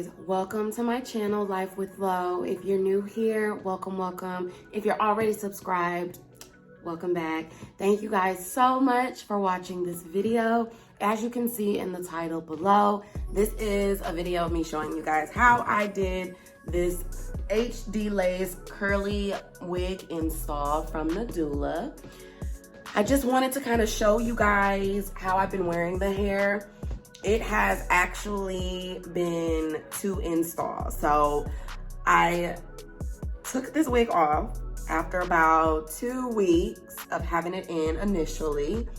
guys, welcome to my channel, Life with Lo. If you're new here, welcome. If you're already subscribed, welcome back. Thank you guys so much for watching this video. As you can see in the title below, this is a video of me showing you guys how I did this HD lace curly wig install from NADULA. I just wanted to kind of show you guys how I've been wearing the hair. It has actually been 2 installs. So I took this wig off after about 2 weeks of having it in initially.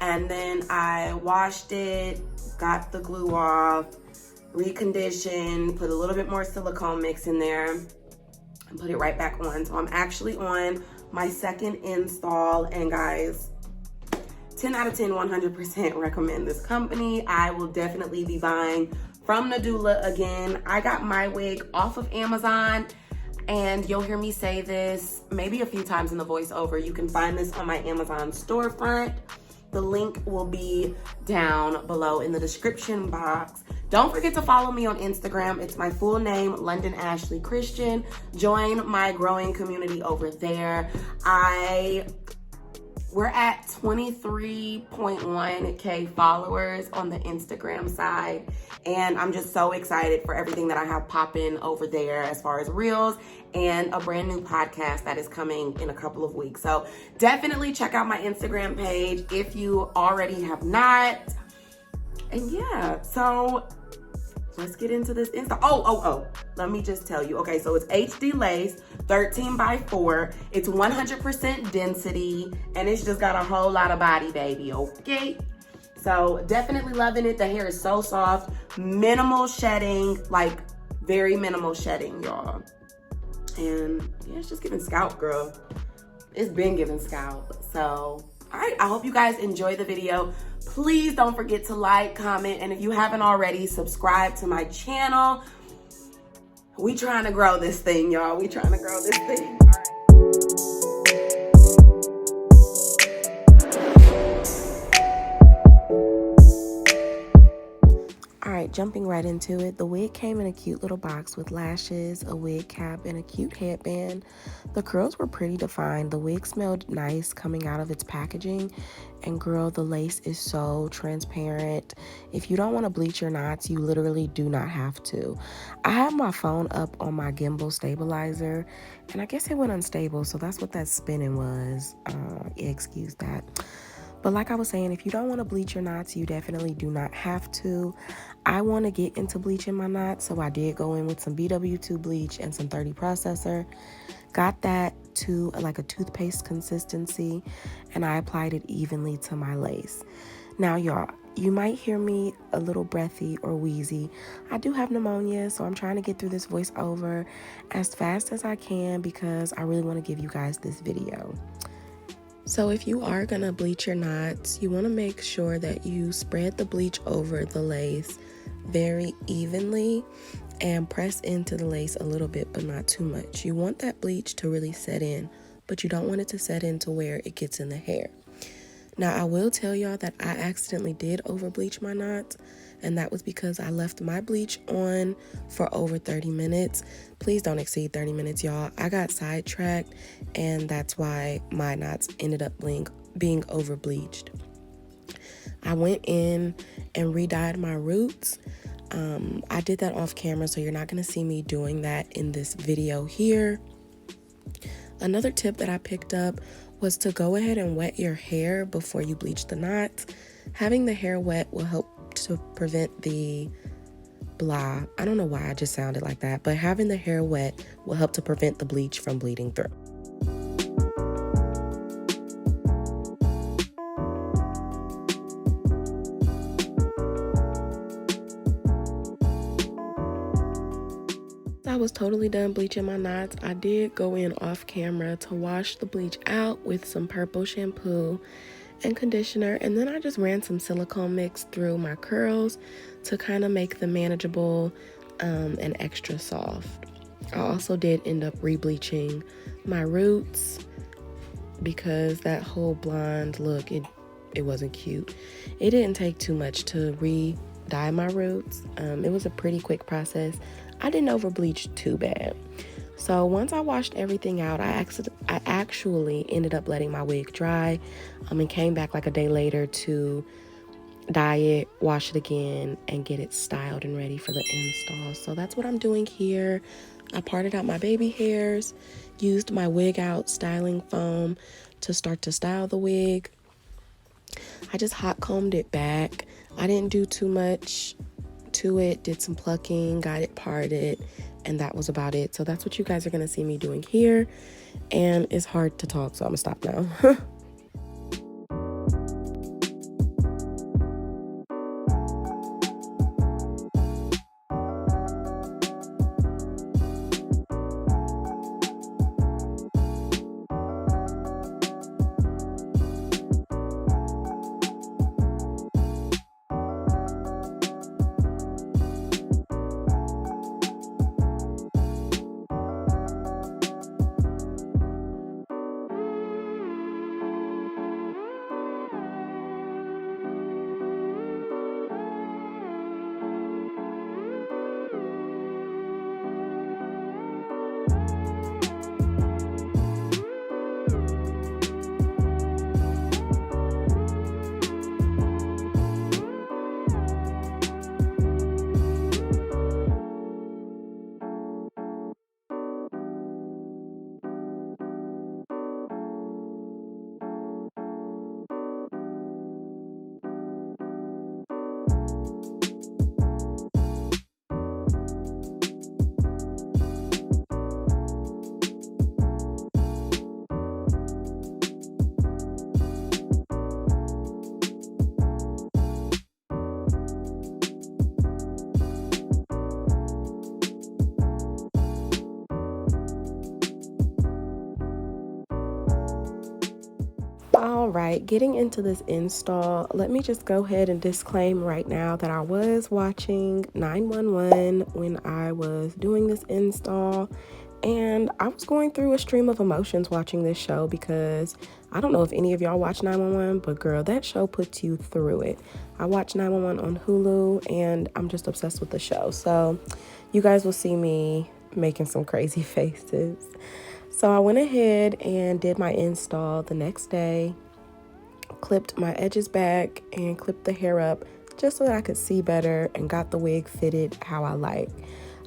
And then I washed it, got the glue off, reconditioned, put a little bit more silicone mix in there, and put it right back on. So I'm actually on my 2nd install, and guys, 10 out of 10, 100% recommend this company. I will definitely be buying from NADULA again. I got my wig off of Amazon, and you'll hear me say this maybe a few times in the voiceover. You can find this on my Amazon storefront. The link will be down below in the description box. Don't forget to follow me on Instagram. It's my full name, London Ashley Christian. Join my growing community over there. We're at 23.1K followers on the Instagram side, and I'm just so excited for everything that I have popping over there as far as reels and a brand new podcast that is coming in a couple of weeks. So definitely check out my Instagram page if you already have not. And yeah, so let's get into this install. Oh, let me just tell you. Okay, so it's HD lace, 13x4. It's 100% density, and it's just got a whole lot of body, baby, okay? So definitely loving it. The hair is so soft, minimal shedding, like very minimal shedding, y'all. And yeah, it's just giving scalp, girl. It's been giving scalp. So, all right, I hope you guys enjoy the video. Please don't forget to like, comment, and if you haven't already, subscribe to my channel. We trying to grow this thing, y'all. We trying to grow this thing. All right, jumping right into it. The wig came in a cute little box with lashes, a wig cap, and a cute headband. The curls were pretty defined. The wig smelled nice coming out of its packaging. And girl, the lace is so transparent. If you don't want to bleach your knots, you literally do not have to. I have my phone up on my gimbal stabilizer, and I guess it went unstable, so that's what that spinning was. Excuse that. But like I was saying, if you don't want to bleach your knots, you definitely do not have to. I want to get into bleaching my knots, so I did go in with some BW2 bleach and some 30 processor. Got that to like a toothpaste consistency, and I applied it evenly to my lace. Now, y'all, you might hear me a little breathy or wheezy. I do have pneumonia, so I'm trying to get through this voiceover as fast as I can because I really want to give you guys this video. So if you are gonna bleach your knots, you want to make sure that you spread the bleach over the lace very evenly and press into the lace a little bit, but not too much. You want that bleach to really set in, but you don't want it to set in to where it gets in the hair. Now, I will tell y'all that I accidentally did over bleach my knots, and that was because I left my bleach on for over 30 minutes. Please don't exceed 30 minutes, y'all. I got sidetracked, and that's why my knots ended up being over bleached. I went in and re-dyed my roots. I did that off camera, so you're not going to see me doing that in this video here. Another tip that I picked up was to go ahead and wet your hair before you bleach the knots. Having the hair wet will help to prevent the blah. I don't know why I just sounded like that, but having the hair wet will help to prevent the bleach from bleeding through. I was totally done bleaching my knots. I did go in off camera to wash the bleach out with some purple shampoo and conditioner, and then I just ran some silicone mix through my curls to kind of make them manageable and extra soft. I also did end up re-bleaching my roots because that whole blonde look, it wasn't cute. It didn't take too much to dye my roots. It was a pretty quick process. I didn't over bleach too bad. So once I washed everything out, I actually ended up letting my wig dry, and came back like a day later to dye it, wash it again, and get it styled and ready for the install. So that's what I'm doing here. I parted out my baby hairs, used my wig out styling foam to start to style the wig. I just hot combed it back. I didn't do too much to it, did some plucking, got it parted, and that was about it. So that's what you guys are gonna see me doing here. And it's hard to talk, so I'm gonna stop now. All right, getting into this install, let me just go ahead and disclaim right now that I was watching 911 when I was doing this install, and I was going through a stream of emotions watching this show because I don't know if any of y'all watch 911, but girl, that show puts you through it. I watch 911 on Hulu, and I'm just obsessed with the show. So you guys will see me making some crazy faces. So I went ahead and did my install the next day, clipped my edges back and clipped the hair up just so that I could see better, and got the wig fitted how I like.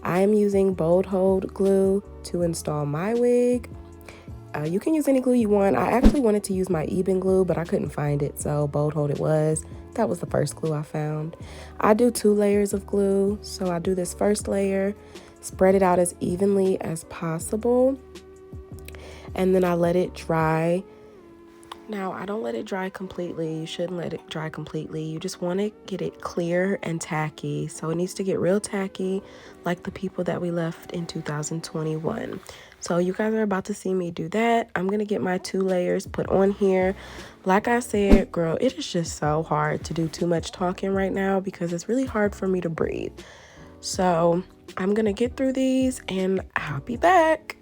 I am using Bold Hold glue to install my wig. You can use any glue you want. I actually wanted to use my Eben glue, but I couldn't find it, so Bold Hold it was. That was the first glue I found. I do 2 layers of glue, so I do this first layer, spread it out as evenly as possible, and then I let it dry. Now, I don't let it dry completely. You shouldn't let it dry completely. You just want to get it clear and tacky. So it needs to get real tacky, like the people that we left in 2021. So you guys are about to see me do that. I'm going to get my 2 layers put on here. Like I said, girl, it is just so hard to do too much talking right now because it's really hard for me to breathe. So I'm going to get through these and I'll be back.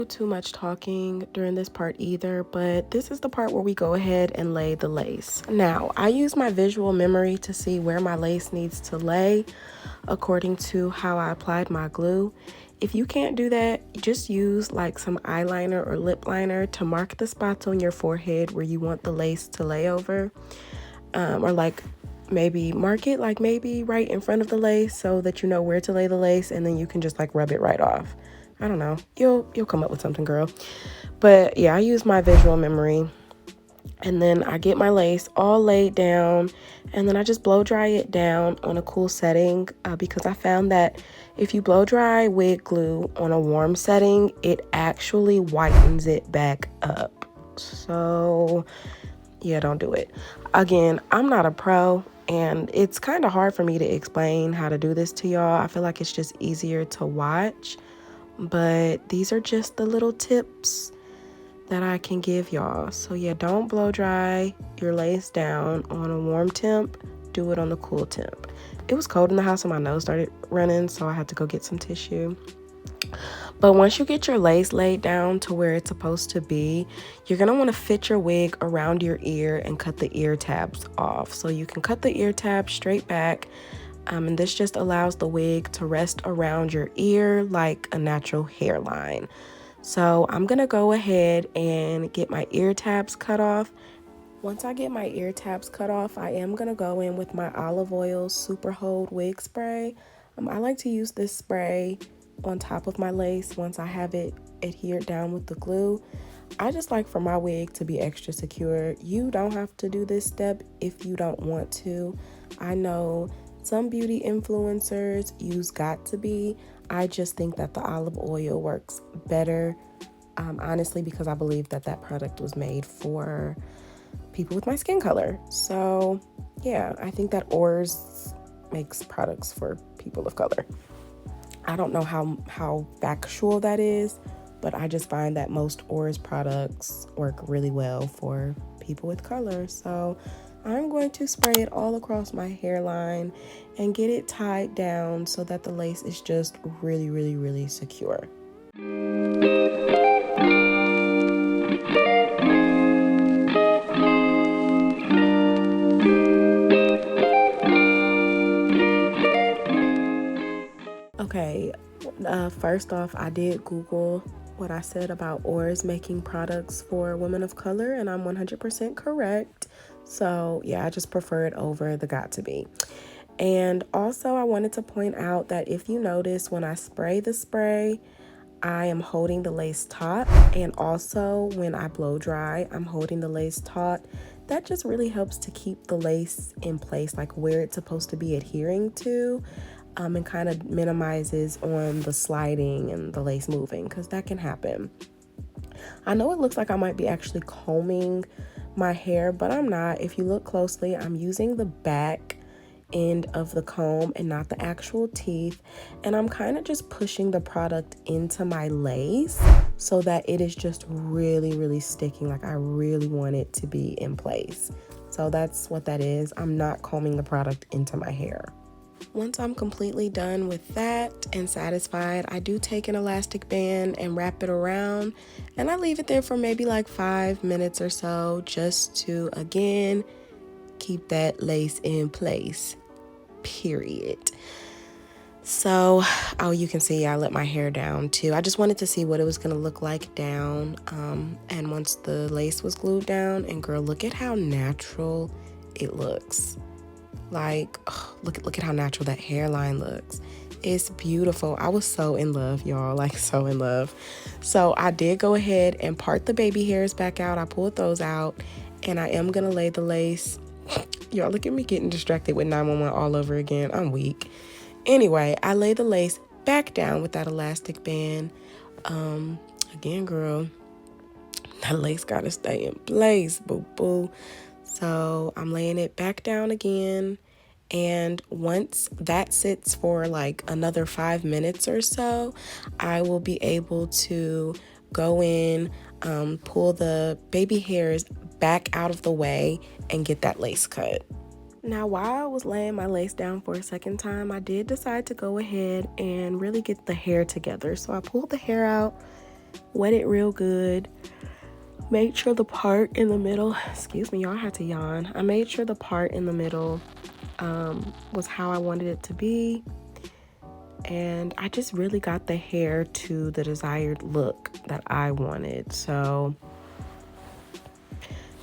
Too much talking during this part either, but this is the part where we go ahead and lay the lace. Now, I use my visual memory to see where my lace needs to lay according to how I applied my glue. If you can't do that, just use like some eyeliner or lip liner to mark the spots on your forehead where you want the lace to lay over. or like maybe mark it like maybe right in front of the lace so that you know where to lay the lace, and then you can just like rub it right off. I don't know, you'll come up with something, girl. But yeah, I use my visual memory. And then I get my lace all laid down, and then I just blow dry it down on a cool setting, because I found that if you blow dry wig glue on a warm setting, it actually whitens it back up. So yeah, don't do it. Again, I'm not a pro, and it's kind of hard for me to explain how to do this to y'all. I feel like it's just easier to watch, but these are just the little tips that I can give y'all. So yeah, don't blow dry your lace down on a warm temp. Do it on the cool temp. It was cold in the house and my nose started running, so I had to go get some tissue. But once you get your lace laid down to where it's supposed to be, you're gonna want to fit your wig around your ear and cut the ear tabs off. So you can cut the ear tabs straight back, and this just allows the wig to rest around your ear like a natural hairline. So I'm gonna go ahead and get my ear tabs cut off. Once I get my ear tabs cut off, I am gonna go in with my olive oil super hold wig spray. I like to use this spray on top of my lace once I have it adhered down with the glue. I just like for my wig to be extra secure. You don't have to do this step if you don't want to. I know some beauty influencers use got to be. I just think that the olive oil works better, honestly, because I believe that that product was made for people with my skin color. So yeah, I think that Oars makes products for people of color. I don't know how factual that is, but I just find that most Oars products work really well for people with color. So I'm going to spray it all across my hairline and get it tied down so that the lace is just really, really, really secure. Okay, first off, I did Google what I said about Oars making products for women of color, and I'm 100% correct. So yeah, I just prefer it over the got to be. And also I wanted to point out that if you notice when I spray the spray, I am holding the lace taut, and also when I blow dry, I'm holding the lace taut. That just really helps to keep the lace in place, like where it's supposed to be adhering to, and kind of minimizes on the sliding and the lace moving, because that can happen. I know it looks like I might be actually combing my hair, but I'm not. If you look closely, I'm using the back end of the comb and not the actual teeth, and I'm kind of just pushing the product into my lace so that it is just really, really sticking. Like I really want it to be in place. So that's what that is. I'm not combing the product into my hair. Once I'm completely done with that and satisfied, I do take an elastic band and wrap it around, and I leave it there for maybe like 5 minutes or so, just to, again, keep that lace in place, period. So, oh, you can see I let my hair down too. I just wanted to see what it was going to look like down. And once the lace was glued down, and girl, look at how natural it looks. Like, oh, look at how natural that hairline looks. It's beautiful. I was so in love, y'all, like so in love. So I did go ahead and part the baby hairs back out. I pulled those out, and I am gonna lay the lace. Y'all, look at me getting distracted with 911 all over again. I'm weak. Anyway, I lay the lace back down with that elastic band. Again, girl, that lace gotta stay in place, boo-boo. So I'm laying it back down again, and once that sits for like another 5 minutes or so, I will be able to go in, pull the baby hairs back out of the way, and get that lace cut. Now, while I was laying my lace down for a second time, I did decide to go ahead and really get the hair together. So I pulled the hair out, wet it real good, made sure the part in the middle, excuse me, y'all, I had to yawn. I made sure the part in the middle was how I wanted it to be. And I just really got the hair to the desired look that I wanted. So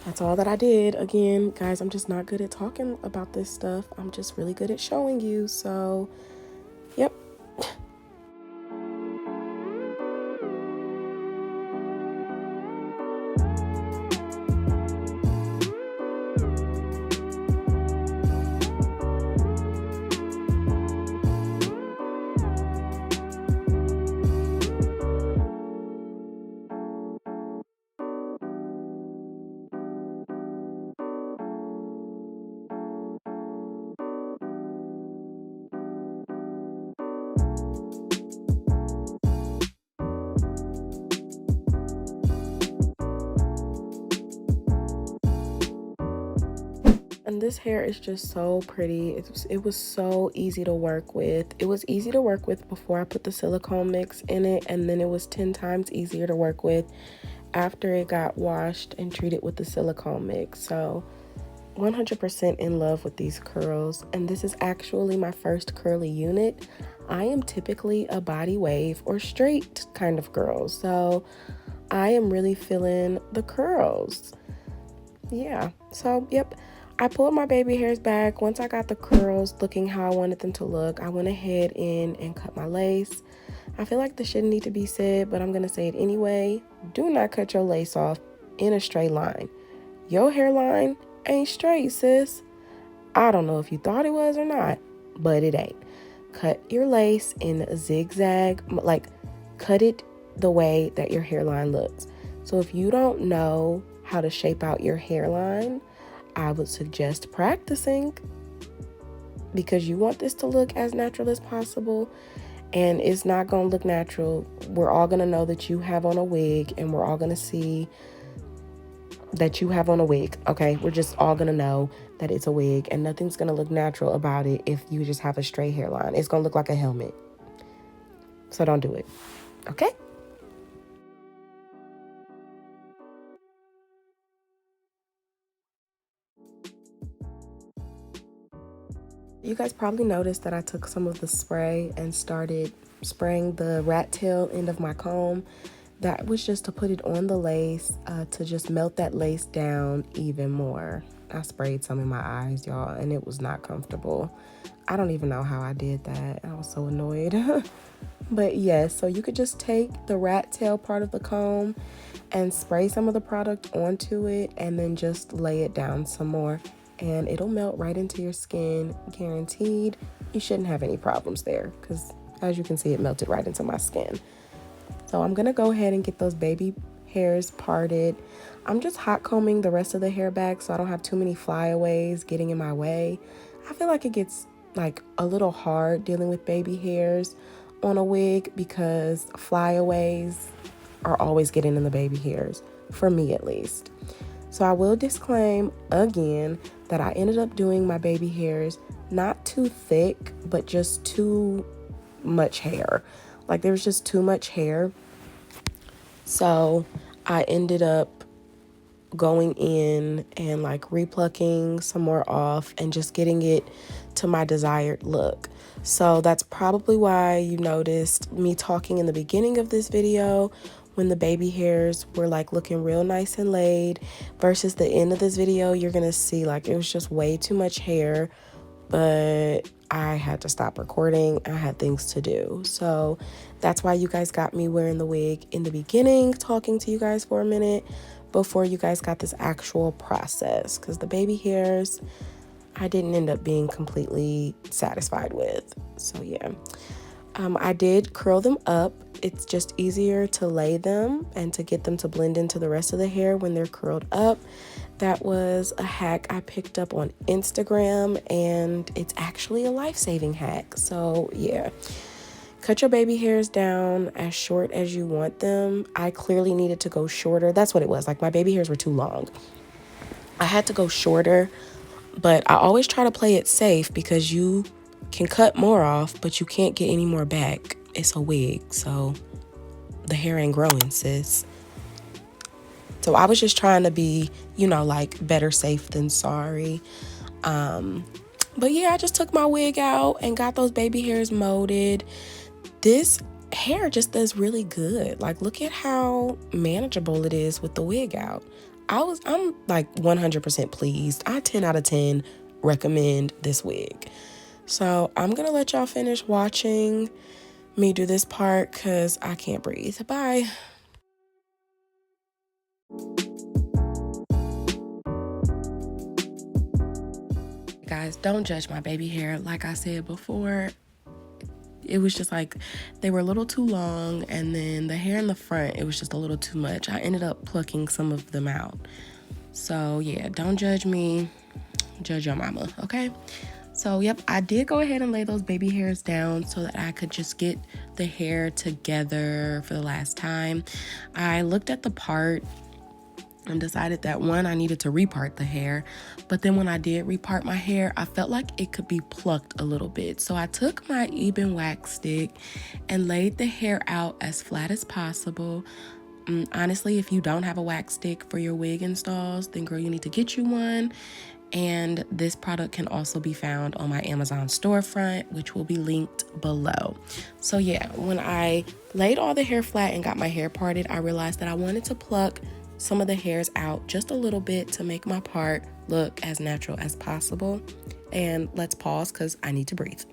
that's all that I did. Again, guys, I'm just not good at talking about this stuff. I'm just really good at showing you. So, yep. And this hair is just so pretty. It was so easy to work with. It was easy to work with before I put the silicone mix in it, and then it was 10 times easier to work with after it got washed and treated with the silicone mix. So 100% in love with these curls, and this is actually my first curly unit. I am typically a body wave or straight kind of girl, so I am really feeling the curls. Yeah, so yep, I pulled my baby hairs back. Once I got the curls looking how I wanted them to look, I went ahead and cut my lace. I feel like this shouldn't need to be said, but I'm gonna say it anyway. Do not cut your lace off in a straight line. Your hairline ain't straight, sis. I don't know if you thought it was or not, but it ain't. Cut your lace in a zigzag, like cut it the way that your hairline looks. So if you don't know how to shape out your hairline, I would suggest practicing, because you want this to look as natural as possible, and it's not going to look natural. We're all going to know that you have on a wig, and we're all going to see that you have on a wig, okay? We're just all going to know that it's a wig, and nothing's going to look natural about it if you just have a straight hairline. It's going to look like a helmet. So don't do it, okay? You guys probably noticed that I took some of the spray and started spraying the rat tail end of my comb. That was just to put it on the lace, to just melt that lace down even more. I sprayed some in my eyes, y'all, and it was not comfortable. I don't even know how I did that. I was so annoyed. But yes, so you could just take the rat tail part of the comb and spray some of the product onto it, and then just lay it down some more, and it'll melt right into your skin, guaranteed. You shouldn't have any problems there, because as you can see, it melted right into my skin. So I'm gonna go ahead and get those baby hairs parted. I'm just hot combing the rest of the hair back so I don't have too many flyaways getting in my way. I feel like it gets like a little hard dealing with baby hairs on a wig, because flyaways are always getting in the baby hairs, for me at least. So I will disclaim again that I ended up doing my baby hairs not too thick, but just too much hair. Like there was just too much hair. So I ended up going in and like replucking some more off and just getting it to my desired look. So that's probably why you noticed me talking in the beginning of this video when the baby hairs were like looking real nice and laid, versus the end of this video, you're gonna see like it was just way too much hair. But I had to stop recording. I had things to do. So that's why you guys got me wearing the wig in the beginning, talking to you guys for a minute before you guys got this actual process, because the baby hairs I didn't end up being completely satisfied with. So yeah, I did curl them up. It's just easier to lay them and to get them to blend into the rest of the hair when they're curled up. That was a hack I picked up on Instagram, and it's actually a life-saving hack. So yeah, cut your baby hairs down as short as you want them. I clearly needed to go shorter. That's what it was. Like my baby hairs were too long. I had to go shorter, but I always try to play it safe, because you can cut more off, but you can't get any more back. It's a wig, so the hair ain't growing, sis. So I was just trying to be, you know, like better safe than sorry. But yeah, I just took my wig out and got those baby hairs molded. This hair just does really good. Like, look at how manageable it is with the wig out. I'm like 100% pleased. I 10 out of 10 recommend this wig. So I'm gonna let y'all finish watching me do this part because I can't breathe. Bye. Guys, don't judge my baby hair. Like I said before, it was just like they were a little too long, and then the hair in the front, it was just a little too much. I ended up plucking some of them out. So yeah, don't judge me, judge your mama, okay? So yep, I did go ahead and lay those baby hairs down so that I could just get the hair together for the last time. I looked at the part and decided that one, I needed to repart the hair, but then when I did repart my hair, I felt like it could be plucked a little bit. So I took my ebon wax stick and laid the hair out as flat as possible. Honestly, if you don't have a wax stick for your wig installs, then girl, you need to get you one. And this product can also be found on my Amazon storefront, which will be linked below. So yeah, when I laid all the hair flat and got my hair parted, I realized that I wanted to pluck some of the hairs out just a little bit to make my part look as natural as possible. And let's pause because I need to breathe.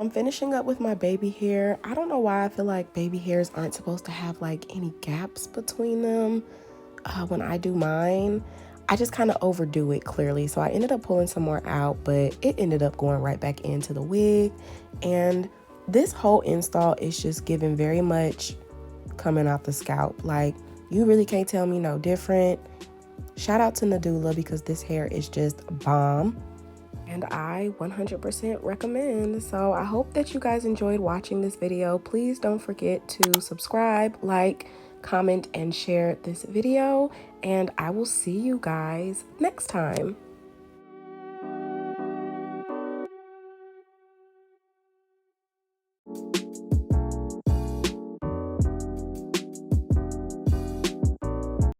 I'm finishing up with my baby hair. I don't know why I feel like baby hairs aren't supposed to have like any gaps between them when I do mine. I just kind of overdo it clearly. So I ended up pulling some more out, but it ended up going right back into the wig. And this whole install is just giving very much coming out the scalp. Like, you really can't tell me no different. Shout out to NADULA because this hair is just bomb. And I 100% recommend. So I hope that you guys enjoyed watching this video. Please don't forget to subscribe, like, comment, and share this video. And I will see you guys next time.